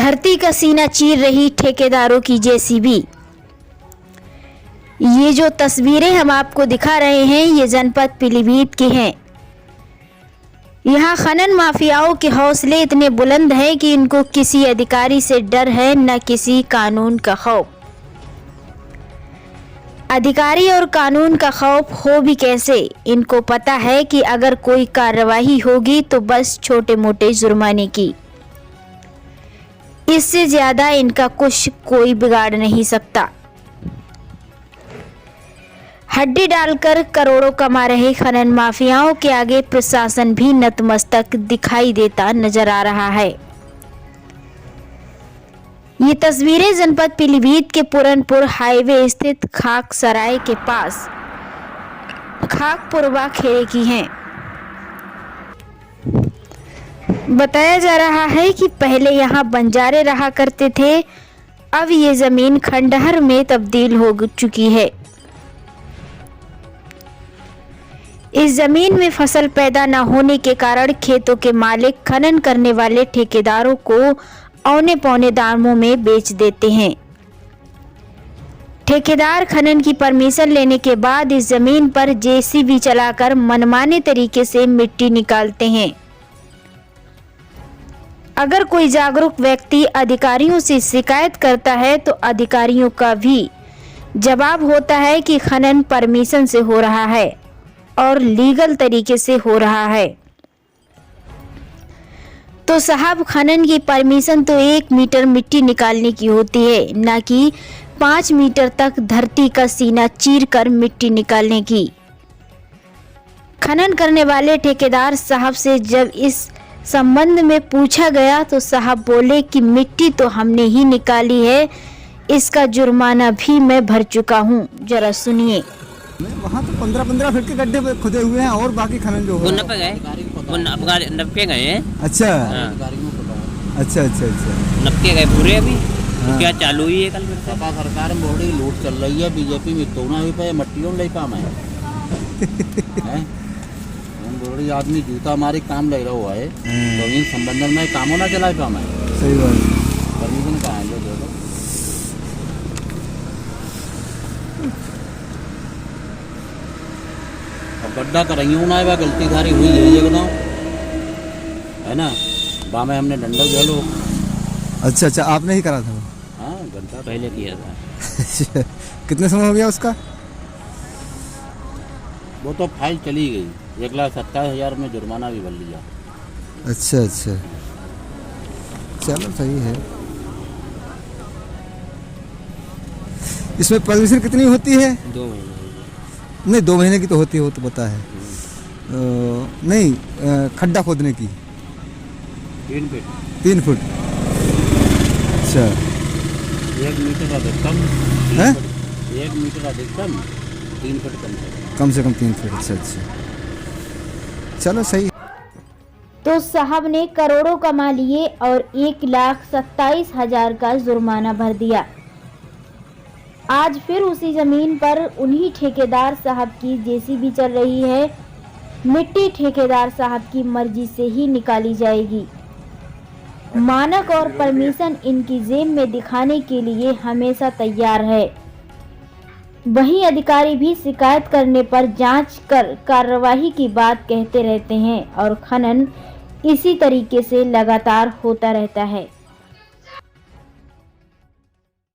धरती का सीना चीर रही ठेकेदारों की जेसीबी। ये जो तस्वीरें हम आपको दिखा रहे हैं ये जनपद पीलीभीत की हैं। यहाँ खनन माफियाओं के हौसले इतने बुलंद हैं कि इनको किसी अधिकारी से डर है न किसी कानून का खौफ। अधिकारी और कानून का खौफ हो भी कैसे, इनको पता है कि अगर कोई कार्रवाई होगी तो बस छोटे मोटे जुर्माने की, इससे ज्यादा इनका कुछ कोई बिगाड़ नहीं सकता। हड्डी डालकर करोड़ों कमा रहे खनन माफियाओं के आगे प्रशासन भी नतमस्तक दिखाई देता नजर आ रहा है। ये तस्वीरें जनपद पीलीभीत के पूरनपुर हाईवे स्थित खाकसराय के पास खाकपुरवा खेड़े की हैं। बताया जा रहा है कि पहले यहाँ बंजारे रहा करते थे, अब ये जमीन खंडहर में तब्दील हो चुकी है। इस जमीन में फसल पैदा न होने के कारण खेतों के मालिक खनन करने वाले ठेकेदारों को औने पौने दामों में बेच देते हैं। ठेकेदार खनन की परमिशन लेने के बाद इस जमीन पर जेसीबी चलाकर मनमाने तरीके से मिट्टी निकालते हैं। अगर कोई जागरूक व्यक्ति अधिकारियों से शिकायत करता है तो अधिकारियों का भी जवाब होता है कि खनन परमिशन से हो रहा है और लीगल तरीके से हो रहा है। तो साहब, खनन की परमिशन तो 1 मीटर मिट्टी निकालने की होती है, ना कि 5 मीटर तक धरती का सीना चीरकर मिट्टी निकालने की। खनन करने वाले ठेकेदार साहब से जब इस संबंध में पूछा गया तो साहब बोले कि मिट्टी तो हमने ही निकाली है, इसका जुर्माना भी मैं भर चुका हूँ। जरा सुनिए। वहाँ तो 15-15 फीट के गड्ढे खुदे हुए हैं और बाकी खनन जो है नपे गए। अच्छा अच्छा अच्छा अच्छा नपके गए पूरे अभी। हाँ। तो क्या चालू ही है कल सपा सरकार में बड़ी लूट चल रही है। बीजेपी में तो ना भी पे मट्टियों ले काम है बड़ी आदमी जूता मारी काम ले रहा हुआ है तो इन संबंध में काम होना चला काम है। सही बात। परमिशन कहाँ है जो गड्ढा करेंगे ना है गलती सारी हुई है ये बताओ है ना। बामे हमने डंडा जो लो। अच्छा अच्छा, आपने ही करा था? हाँ, घंटा पहले किया था। कितने समय हो गया उसका? वो तो फाइल चली गई। 1,27,000 में जुर्माना भी भर लिया। अच्छा अच्छा, चलो सही है। इसमें परमिशन कितनी होती है? 2 महीने। नहीं, 2 महीने की तो होती है, वो तो पता है। नहीं, खड्डा खोदने की 3 फीट 3 फुट। अच्छा, 1 मीटर अधिकतम है? 1 मीटर अधिकतम 3 फीट कम से कम 3 फीट। अच्छा अच्छा, चलो सही। तो साहब ने करोड़ों कमा लिए और 1,27,000 का जुर्माना भर दिया। आज फिर उसी जमीन पर उन्हीं ठेकेदार साहब की जेसीबी चल रही है। मिट्टी ठेकेदार साहब की मर्जी से ही निकाली जाएगी। मानक और परमिशन इनकी जेब में दिखाने के लिए हमेशा तैयार है। वहीं अधिकारी भी शिकायत करने पर जांच कर कार्रवाई की बात कहते रहते हैं और खनन इसी तरीके से लगातार होता रहता है।